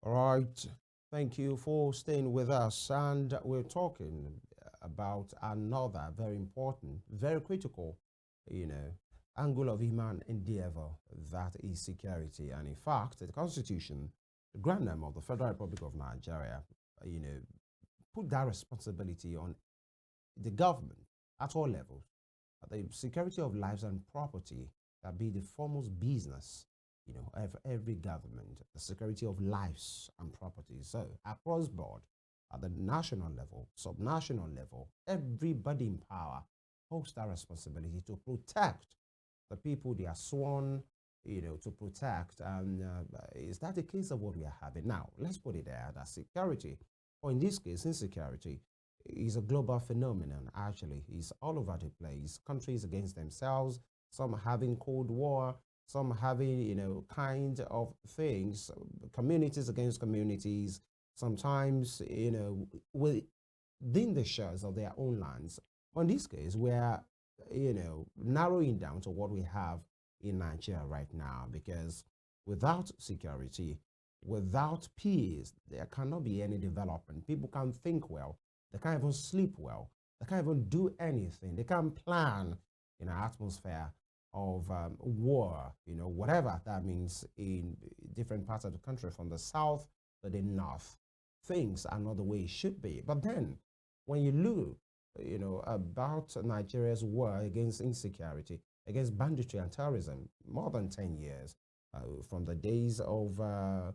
All right. Thank you for staying with us. And we're talking about another very important, very critical, you know, angle of human endeavor that is security. And in fact, the Constitution, the grand name of the Federal Republic of Nigeria, put that responsibility on the government at all levels. The security of lives and property that be the foremost business, of every government, the security of lives and property. So across board, at the national level, subnational level, everybody in power holds that responsibility to protect the people they are sworn, to protect. And is that the case of what we are having now? Let's put it there that security, or in this case, insecurity, is a global phenomenon. Actually, it's all over the place. Countries against themselves, some having Cold War, some having kind of things, communities against communities. Sometimes within the shores of their own lands. On this case, we're narrowing down to what we have in Nigeria right now because without security, without peace, there cannot be any development. People can't think well, they can't even sleep well, they can't even do anything, they can't plan in an atmosphere of war, whatever that means in different parts of the country, from the south to the north. Things are not the way it should be. But then, when you look, about Nigeria's war against insecurity, against banditry and terrorism, more than 10 years, from the days of the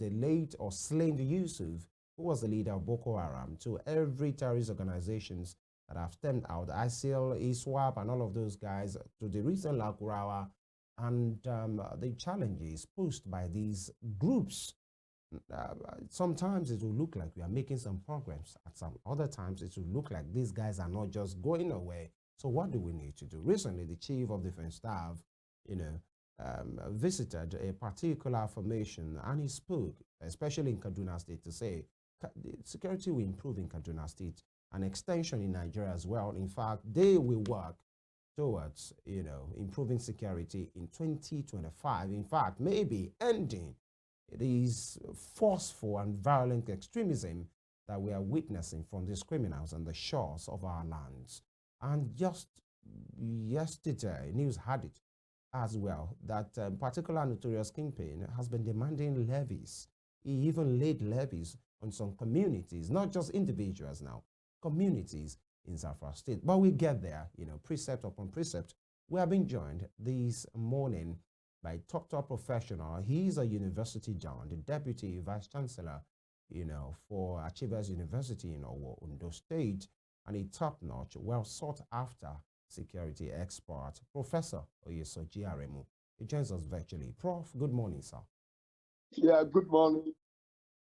late or slain Yusuf, who was the leader of Boko Haram, to every terrorist organizations that have stemmed out, ISIL, ISWAP, and all of those guys, to the recent Lakurawa, and the challenges posed by these groups. Sometimes it will look like we are making some progress. At some other times, it will look like these guys are not just going away. So what do we need to do? Recently, the chief of defense staff, visited a particular formation and he spoke, especially in Kaduna State, to say security will improve in Kaduna State, an extension in Nigeria as well. In fact, they will work towards, improving security in 2025. In fact, maybe ending these forceful and violent extremism that we are witnessing from these criminals on the shores of our lands. And just yesterday, news had it as well that particular notorious kingpin has been demanding levies. He even laid levies on some communities, not just individuals now, communities in Zamfara State. But we get there, precept upon precept. We have been joined this morning by top professional. He's a university John, the deputy vice chancellor, for Achievers University in Ondo State, and a top-notch, well sought after security expert, Professor Oyesoji Aremu. He joins us virtually. Prof, good morning, sir. Yeah, good morning.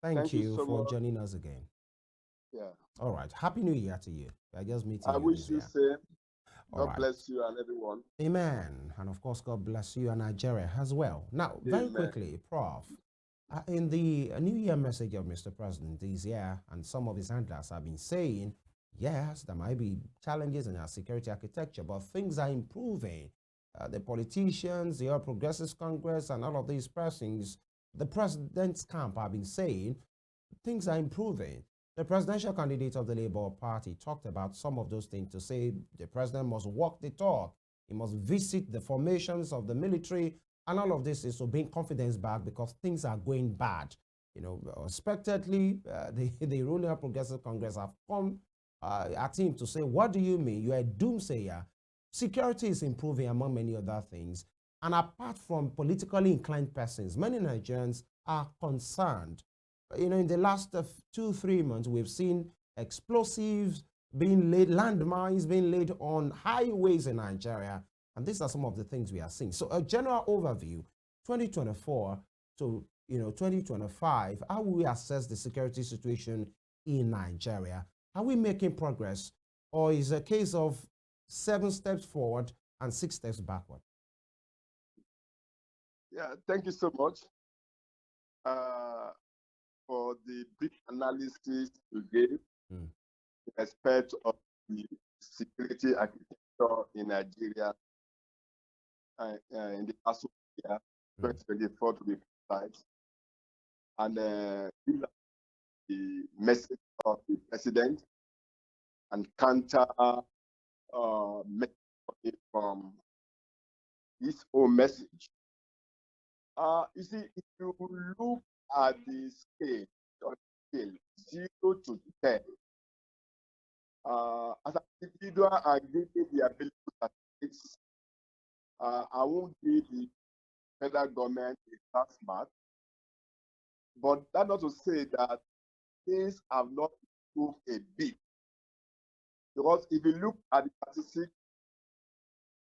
Thank Thank you you so for much. joining us again. Yeah. All right. Happy New Year to you. I just meeting I you wish this you year. same. All God right. bless you and everyone. Amen. And of course, God bless you and Nigeria as well. Now, very Amen. quickly, Prof, in the New Year message of Mr. President this year, and some of his handlers have been saying, yes, there might be challenges in our security architecture, but things are improving. The politicians, the All Progressives Congress, and all of these persons, the president's camp have been saying things are improving. The presidential candidate of the Labour Party talked about some of those things to say the president must walk the talk. He must visit the formations of the military, and all of this is to bring confidence back because things are going bad. Expectedly, the ruling Progressive Congress have come at him to say, what do you mean? You're a doomsayer. Security is improving among many other things. And apart from politically inclined persons, many Nigerians are concerned. In the last 2 3 months, we've seen explosives being laid, landmines being laid on highways in Nigeria. And these are some of the things we are seeing. So a general overview, 2024 to 2025, how will we assess the security situation in Nigeria? Are we making progress, or is it a case of 7 steps forward and 6 steps backward? Yeah, thank you so much for the brief analysis you gave in respect of the security architecture in Nigeria in the past year, 2024 to be precise. and give the message of the president and counter message from his own message. You see, if you look at the scale, 0 to 10, as an individual and giving the ability to statistics, I won't give the federal government a pass mark, but that's not to say that things have not improved a bit. Because if you look at the statistics,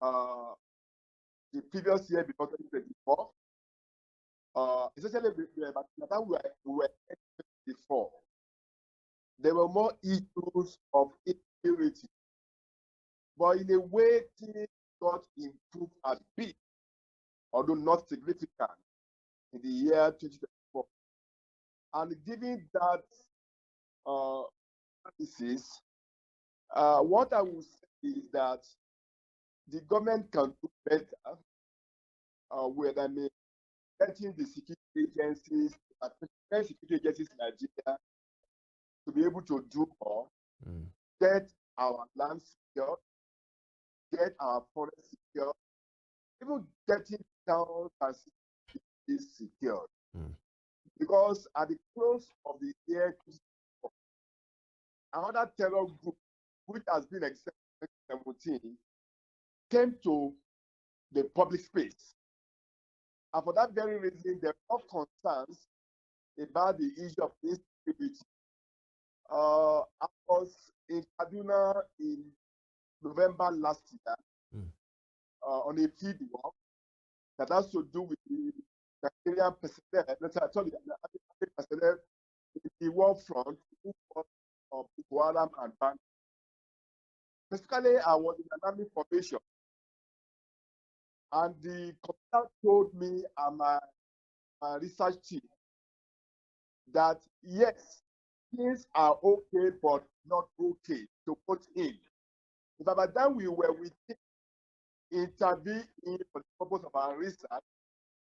the previous year before 2024, especially by the time we were 2024, there were more issues of insecurity. But in a way, things got improved a bit, although not significant, in the year 2024. And given that analysis, what I will say is that the government can do better with getting the security agencies, security agencies in Nigeria, to be able to do more, get our land secure, get our forest secure, even getting towns and cities secured. Because at the close of the year 2024, another terror group, which has been extended in 2017, came to the public space. And for that very reason, there are concerns about the issue of insecurity. I was in Kaduna in November last year on a field work that has to do with the Nigerian personnel, personnel in the war front of Boko Haram and Bandits. Basically, I was in an army formation, and the commander told me and my research team that yes, things are okay, but not okay to put in. But by the time we were with him, intervening for the purpose of our research,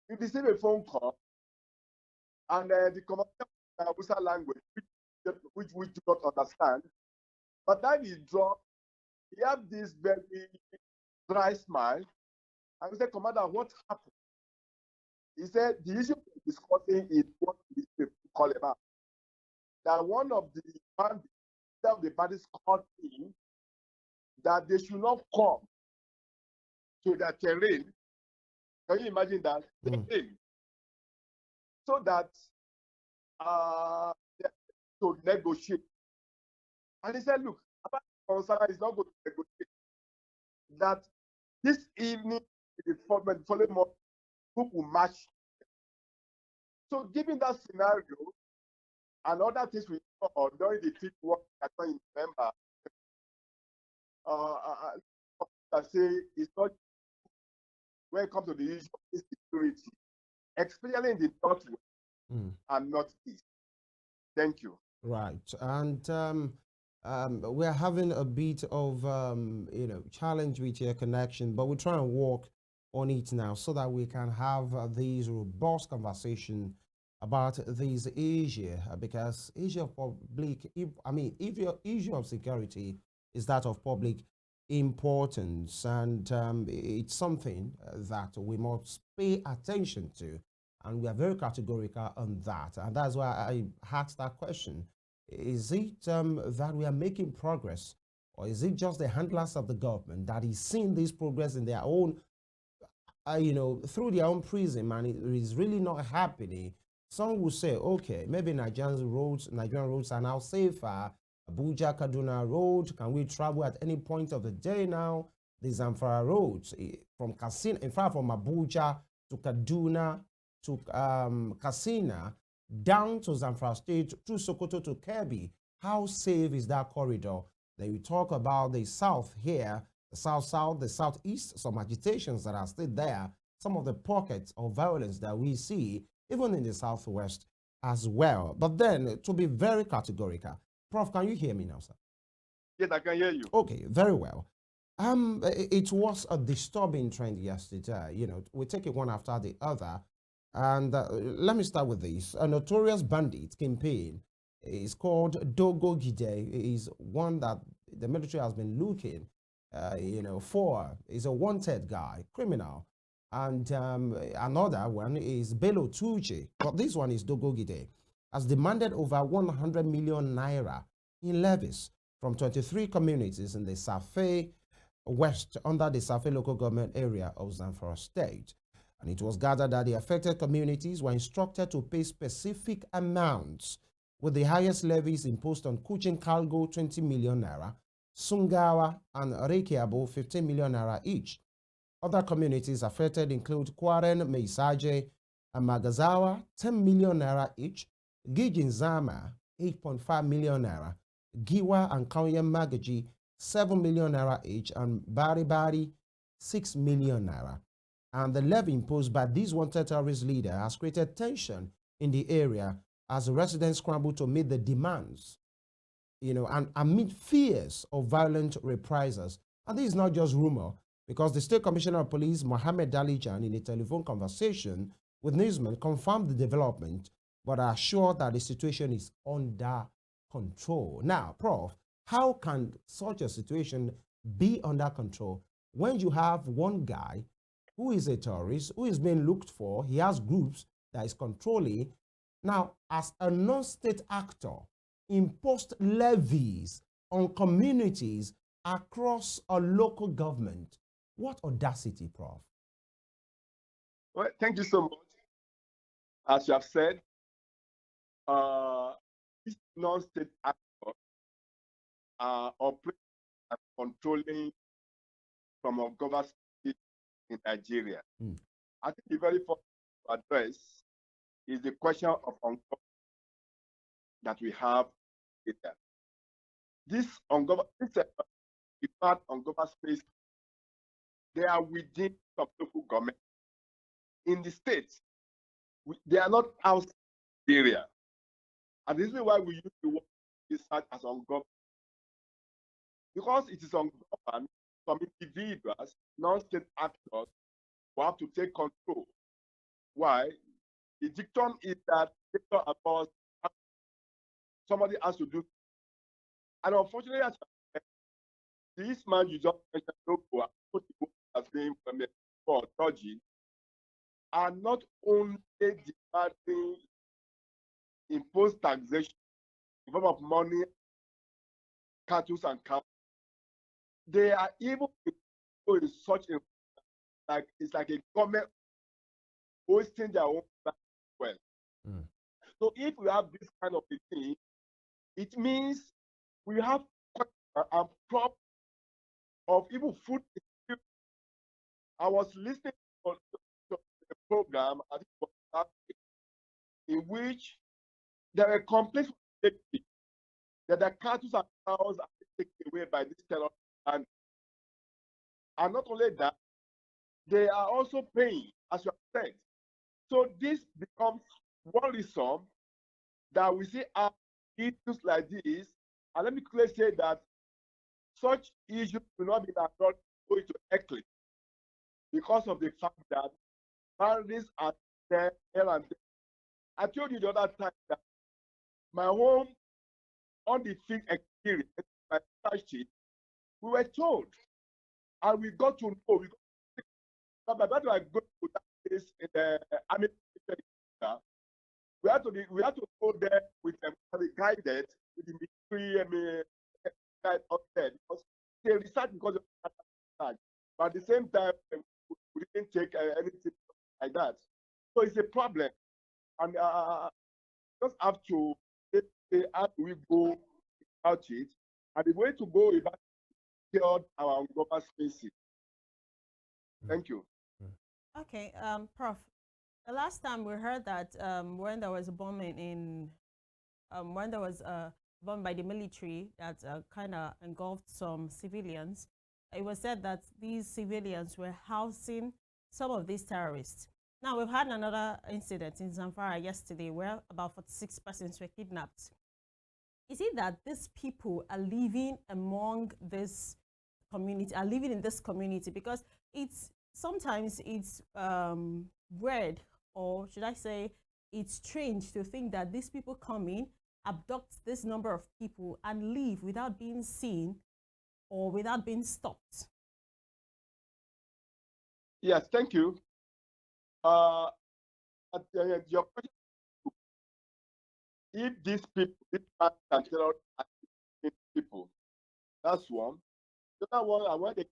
we received a phone call, and the commander in Hausa language, which we do not understand, but then he dropped, he had this very dry smile, and we said, Commander, what happened? He said, the issue we're discussing is what these people call about. That one of the bandits called in that they should not come to their terrain. Can you imagine that? Terrain. So that to negotiate. And he said, look, Zamfara is not going to negotiate. That this evening, the following month, group will march. So given that scenario, and other things we saw during the field work in November, I say it's not when it comes to the issue of insecurity, especially in the northwest and northeast. Thank you. Right, and we're having a bit of challenge with your connection, but we're trying to work on it now so that we can have these robust conversation about this issue, because issue of public, if your issue of security is that of public importance, and it's something that we must pay attention to, and we are very categorical on that, and that's why I asked that question. Is it that we are making progress, or is it just the handlers of the government that is seeing this progress in their own, through their own prism, and it is really not happening? Some will say, okay, maybe Nigerian roads are now safer. Abuja Kaduna Road, can we travel at any point of the day now? The Zamfara roads from Kasina, in fact, from Abuja to Kaduna to Kasina, down to Zamfara State, to Sokoto to Kebbi. How safe is that corridor? Then we talk about the south here, the south-south, the southeast, some agitations that are still there, some of the pockets of violence that we see, even in the southwest as well. But then, to be very categorical, Prof, can you hear me now, sir? Yes, I can hear you. Okay, very well. It was a disturbing trend yesterday. We take it one after the other. And let me start with this. A notorious bandit campaign is called Dogo Gide. Is one that the military has been looking, for. Is a wanted guy, criminal. And another one is Bello Tuche, but this one is Dogo Gide, has demanded over 100 million naira in levies from 23 communities in the Safe West under the Safe local government area of Zamfara state. And it was gathered that the affected communities were instructed to pay specific amounts, with the highest levies imposed on Kuchin Kalgo 20 million naira, Sungawa and Rekiabo 15 million naira each. Other communities affected include Kwaren, Meisaje, and Magazawa, 10 million naira each, Gijinzama, 8.5 million naira, Giwa and Kauyem Magaji, 7 million naira each, and Bari Bari, 6 million naira. And the levy imposed by this wanted terrorist leader has created tension in the area as the residents scramble to meet the demands, and amid fears of violent reprisals. And this is not just rumor, because the State Commissioner of Police, Mohammed Dalijan, in a telephone conversation with newsmen, confirmed the development, but assured that the situation is under control. Now, Prof, how can such a situation be under control when you have one guy who is a terrorist, who is being looked for, he has groups that is controlling, now as a non-state actor, imposed levies on communities across a local government? What audacity, Prof? Well, thank you so much. As you have said, these non-state actors are operating and controlling from a government in Nigeria. I think the very first to address is the question of that we have here. This part on government space, they are within some local government in the states. They are not outside the area. And this is why we use the word research as ungoverned. Because it is ungoverned, some individuals, non-state actors, will have to take control. Why? The dictum is that about somebody has to do. And unfortunately, this man you just mentioned, as being for dodgy, are not only demanding imposed taxation in form of money, cattle and cows, they are even in such a it's like a government hosting their own well. So if we have this kind of a thing, it means we have a problem of even food insecurity. I was listening to a program in which there were complaints that the cattle and cows are taken away by this terror. And not only that, they are also paying, as you have said. So this becomes worrisome that we see issues like this. And let me clearly say that such issues will not be going to eclipse because of the fact that bandits are there and there. I told you the other time that my home on the field experience, my sheet, we were told, and we got to know, by the time I go to that place in the army, we had to go there with them, guided with the military guide up there because they research because of that. But at the same time, we didn't take anything like that. So it's a problem, and just have to say how do we go about it, and the way to go about build our global spaces. Thank you. Okay, Prof. The last time we heard that when there was a bombing in, when there was a bomb by the military that kind of engulfed some civilians, it was said that these civilians were housing some of these terrorists. Now, we've had another incident in Zamfara yesterday where about 46 persons were kidnapped. Is it that these people are living among this community, are living in this community? Because sometimes it's weird or should I say, it's strange to think that these people come in, abduct this number of people, and leave without being seen or without being stopped. Yes, thank you. Your question, if these people, this man can tell us people, that's one. The other one, I want the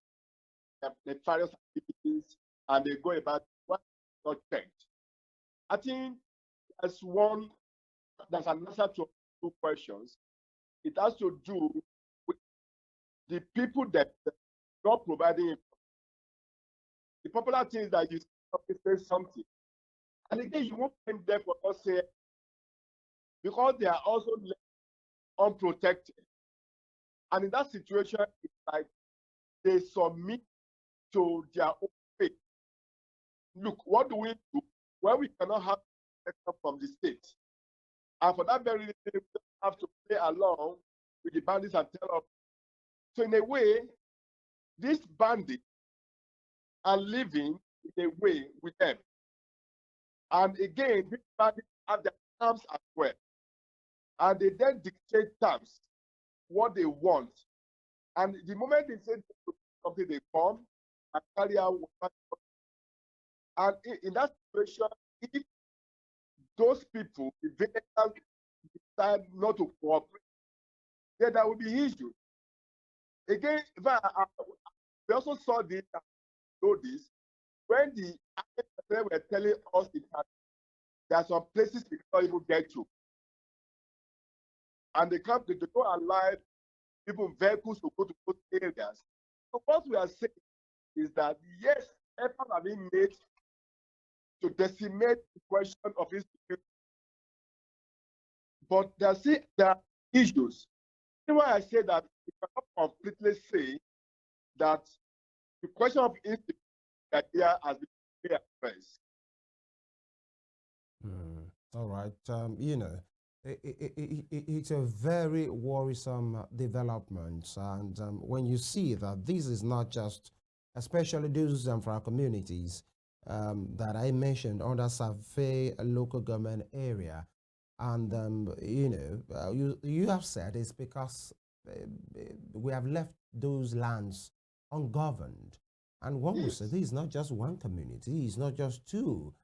various activities and they go about what not checked. I think as one, there's an answer to two questions. It has to do with the people that are not providing. The popular thing is that you say something, and again you won't blame them for not saying, because they are also unprotected. And in that situation, it's like they submit to their own fate. Look, what do we do when we cannot have protection from the state? And for that very reason, we have to play along with the bandits and tell us. So in a way, these bandits are living in a way with them. And again, these bandits have their terms as well. And they then dictate terms, what they want. And the moment they say something, they come and carry out. And in that situation, if those people, the villagers, decide not to cooperate, then there will be issues. Again, we also saw this, know this, when the army were telling us that there are some places we can't even get to. And they don't allow people, vehicles to go to those areas. So what we are saying is that, yes, efforts are being made to decimate the question of insecurity. But there are issues. That's why I say that we cannot completely say that the question of insecurity here has been addressed. All right. It's a very worrisome development. And when you see that this is not just, especially those from our communities that I mentioned under Survey local government area, and you have said it's because we have left those lands ungoverned. And one would say this is not just one community, it's not just two,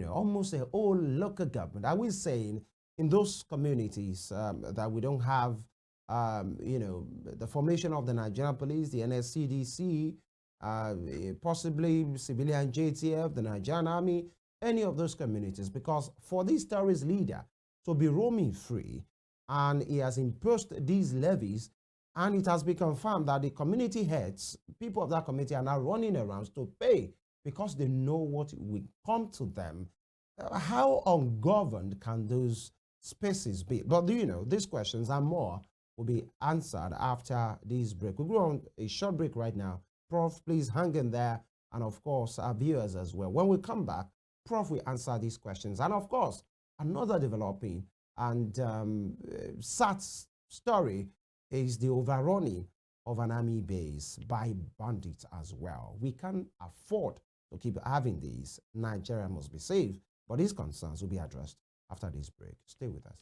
almost a whole local government. Are we saying in those communities that we don't have, the formation of the Nigerian police, the NSCDC, possibly civilian JTF, the Nigerian army, any of those communities? Because for this terrorist leader to be roaming free, and he has imposed these levies, and it has been confirmed that the community heads, people of that community, are now running around to pay because they know what will come to them. How ungoverned can those spaces be? But these questions and more will be answered after this break. We'll go on a short break right now. Prof, please hang in there, and of course, our viewers as well. When we come back, Prof will answer these questions. And of course, another developing and sad story is the overrunning of an army base by bandits as well. We can't afford to keep having these. Nigeria must be safe, but these concerns will be addressed after this break. Stay with us.